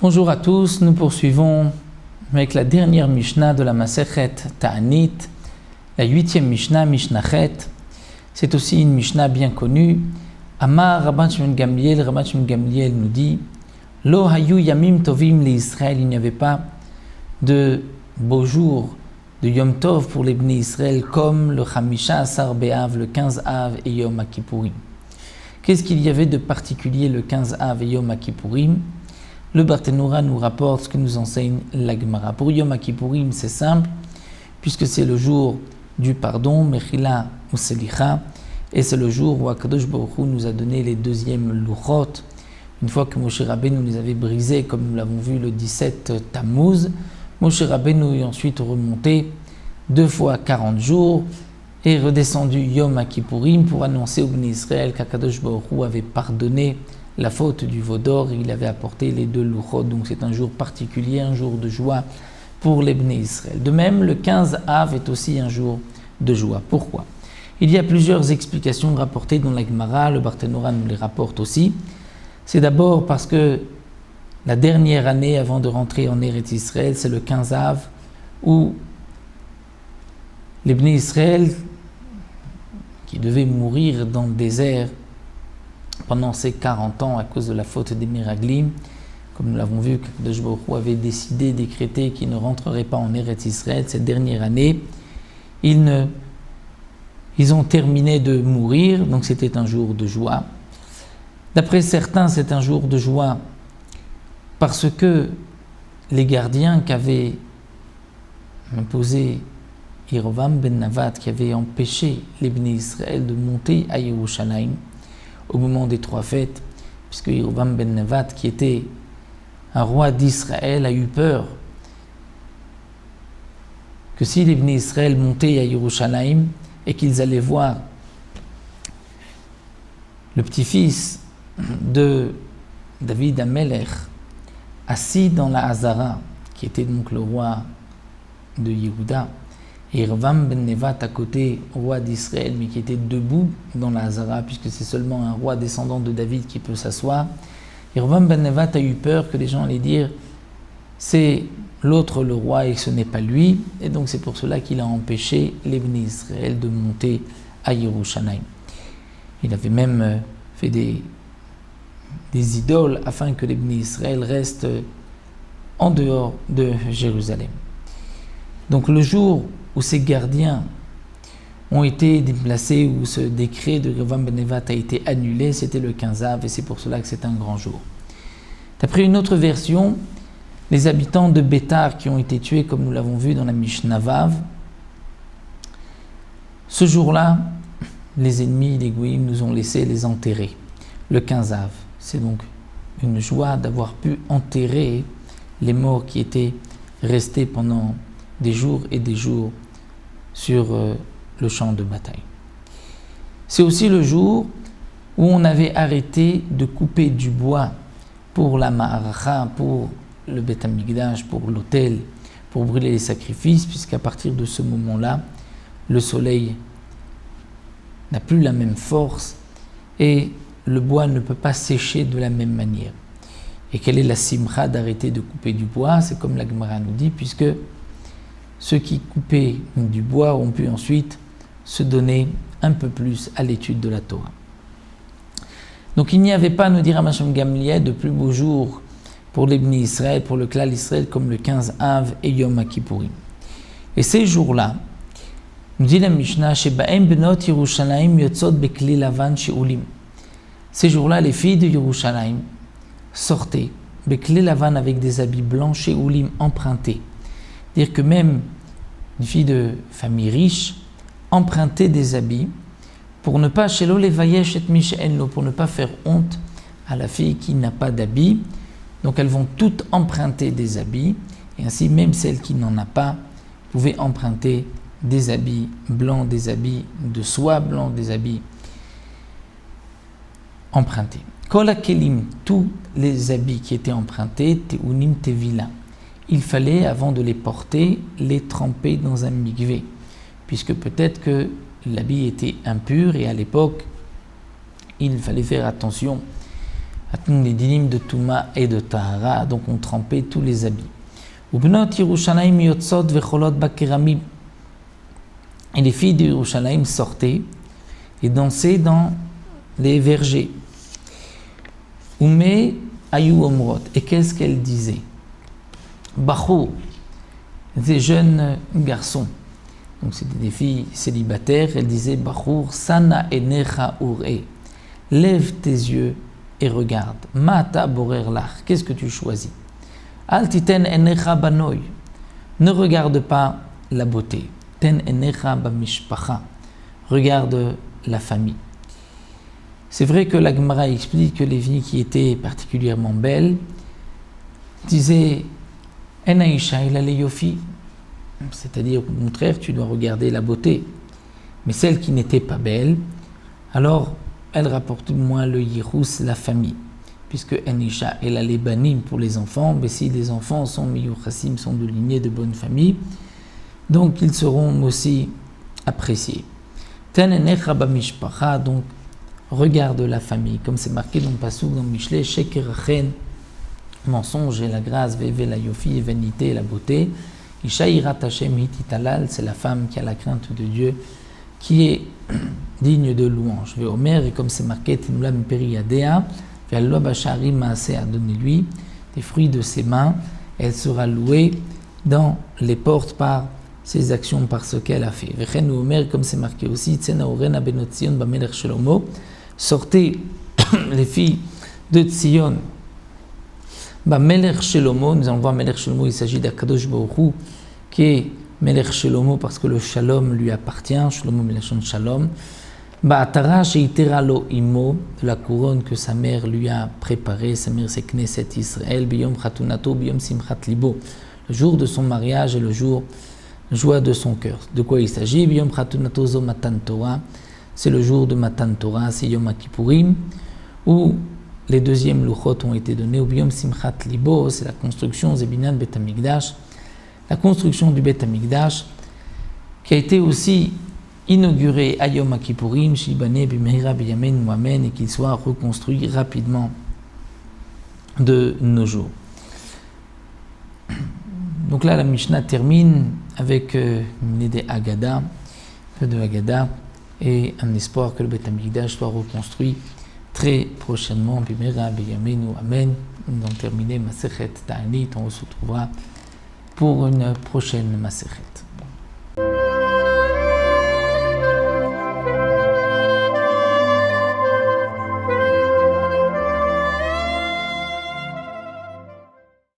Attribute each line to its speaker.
Speaker 1: Bonjour à tous, nous poursuivons avec la dernière Mishnah de la Masechet Ta'anit, la 8e Mishnah, Mishnah Chet. C'est aussi une Mishnah bien connue. Amar Rabban Shimon Gamliel, Rabban Shimon Gamliel nous dit Lo hayu yamim tovim li Israël, il n'y avait pas de beaux jours de Yom Tov pour les Bnei Israël comme le Chamisha Asar Be'av, le 15 Av et Yom Kippourim. Qu'est-ce qu'il y avait de particulier le 15 Av et Yom Kippourim? Le Barthénora nous rapporte ce que nous enseigne la Gemara. Pour Yom Kippourim, c'est simple, puisque c'est le jour du pardon, Mechila ou Selicha, et c'est le jour où Akadosh Baruch Hu nous a donné les deuxièmes Luchot. Une fois que Moshe Rabbeinu les avait brisés, comme nous l'avons vu le 17 Tammuz, Moshe Rabbeinu est ensuite remonté 2 fois 40 jours et redescendu Yom Kippourim pour annoncer au Bnei Israël qu'Akadosh Baruch Hu avait pardonné la faute du veau d'or, il avait apporté les 2 Luchot, donc c'est un jour particulier, un jour de joie pour les Bnei Israël. De même, le 15 Av est aussi un jour de joie. Pourquoi? Il y a plusieurs explications rapportées dans la Gemara, le Barthénora nous les rapporte aussi. C'est d'abord parce que la dernière année avant de rentrer en Eretz Israël, c'est le 15 Av, où les Bnei Israël, qui devaient mourir dans le désert pendant ces 40 ans à cause de la faute des Miraglim, comme nous l'avons vu, Akadosh Baruch Hu avait décidé, décrété qu'ils ne rentreraient pas en Eretz Israël cette dernière année, ils ont terminé de mourir, donc c'était un jour de joie. D'après certains, c'est un jour de joie parce que les gardiens qu'avait imposé Yerovam ben Navat, qui avait empêché les Bnei Israël de monter à Yerushalayim au moment des 3 fêtes, puisque Yerovam ben Navat, qui était un roi d'Israël, a eu peur que si les Bnei Israël montaient à Yerushalayim et qu'ils allaient voir le petit-fils de David Amelech assis dans la Hazara, qui était donc le roi de Yehuda, et Yerovam ben Nevat à côté, roi d'Israël, mais qui était debout dans la Hazara, puisque c'est seulement un roi descendant de David qui peut s'asseoir. Yerovam ben Nevat a eu peur que les gens allaient dire c'est l'autre le roi et ce n'est pas lui, et donc c'est pour cela qu'il a empêché les Bnei Israël de monter à Yerushalayim. Il avait même fait des idoles afin que les Bnei Israël restent en dehors de Jérusalem. Donc le jour où ces gardiens ont été déplacés, où ce décret de Yerovam ben Nevat a été annulé, c'était le 15 Av, et c'est pour cela que c'est un grand jour. D'après une autre version, les habitants de Bétar qui ont été tués, comme nous l'avons vu dans la Mishnah Vav, ce jour-là, les ennemis, les Goïms, nous ont laissé les enterrer, le 15 Av. C'est donc une joie d'avoir pu enterrer les morts qui étaient restés pendant des jours et des jours sur le champ de bataille. C'est aussi le jour où on avait arrêté de couper du bois pour la Ma'aracha, pour le Beth Amikdash, pour l'autel, pour brûler les sacrifices, puisqu'à partir de ce moment-là, le soleil n'a plus la même force et le bois ne peut pas sécher de la même manière. Et quelle est la simcha d'arrêter de couper du bois? C'est comme la Gemara nous dit, puisque ceux qui coupaient du bois ont pu ensuite se donner un peu plus à l'étude de la Torah. Donc il n'y avait pas, nous dira Rabban Gamliel, de plus beau jour pour les Bnei Israël, pour le Klal Israël, comme le 15 Av et Yom Kippourim. Et ces jours-là, nous dit la Mishnah, Shebaem benot Yerushalayim yotzot bekli lavan she'ulim. Ces jours-là, les filles de Yerushalayim sortaient bekli lavan avec des habits blancs she'ulim empruntés. Dire que même une fille de famille riche empruntait des habits pour ne pas pour ne pas faire honte à la fille qui n'a pas d'habits. Donc elles vont toutes emprunter des habits et ainsi même celle qui n'en a pas pouvait emprunter des habits blancs, des habits de soie blanc, des habits empruntés. Kol hakelim, tous les habits qui étaient empruntés, teunim tevila. Il fallait, avant de les porter, les tremper dans un mikvé, puisque peut-être que l'habit était impur et à l'époque, il fallait faire attention les dinim de Touma et de Tahara, donc on trempait tous les habits. Ubnot Yerushalayim yotzot vecholot bakeramim. Et les filles de Yerushalayim sortaient et dansaient dans les vergers. Ume ayu omrot. Et qu'est-ce qu'elles disaient? Bachou, des jeunes garçons. Donc c'était des filles célibataires. Elles disaient Bachour, sana enecha ure. Lève tes yeux et regarde. Mata borer lach. Qu'est-ce que tu choisis? Al titen enecha banoy. Ne regarde pas la beauté. Ten enecha bamishpacha. Regarde la famille. C'est vrai que la Gemara explique que les filles qui étaient particulièrement belles disaient Enaïcha ila leyofi. C'est-à-dire, au contraire, tu dois regarder la beauté. Mais celles qui n'étaient pas belles, alors elles rapportent moins le yirous, la famille. Puisque Enaïcha ila lebanim pour les enfants, mais si les enfants sont miyuchassim, sont de lignée de bonne famille, donc ils seront aussi appréciés. Ten enecha bamishpacha, donc regarde la famille, comme c'est marqué dans le Passouk, dans Mishlei, Sheker Achen, mensonge et la grâce, Veve la yofi, et vanité et la beauté. Isha irat Hashem hititalal, c'est la femme qui a la crainte de Dieu, qui est digne de louange. Veomer, et comme c'est marqué, Tinula miperiadea, ve'allo bashari maaseh, donnez-lui des fruits de ses mains, elle sera louée dans les portes par ses actions, par ce qu'elle a fait. Vechen Omer, comme c'est marqué aussi, Tzena orena benot Tzion bamelech Shlomo, sortez les filles de Tzion. Melech Shlomo, nous allons voir Melech Shlomo, il s'agit d'Akadosh Baruch Hu, qui est Melech Shlomo parce que le Shalom lui appartient, Shlomo Melechon Shalom. Ba'atara sheitera lo imo, de la couronne que sa mère lui a préparée, sa mère c'est Knesset Israël, biyom chatunato, biyom simchat libo, le jour de son mariage et le jour joie de son cœur. De quoi il s'agit? Biyom chatunato zo matan Torah, c'est le jour de Matan Torah, c'est Yom Kippourim, où les deuxièmes luchot ont été donnés. Ubiyom simchat libo, c'est la construction Zebinan Bet Hamikdash, la construction du Bet Hamikdash, qui a été aussi inaugurée à Yom Kippourim, Shibane Bimehira Biyamen Moamen, et qu'il soit reconstruit rapidement de nos jours. Donc là, la Mishnah termine avec une idée Haggadah, de Haggadah, et un espoir que le Bet Hamikdash soit reconstruit très prochainement. Bimera Biyamenu Amen. Nous avons terminé Masechet Ta'anit. On se retrouvera pour une prochaine Masechet.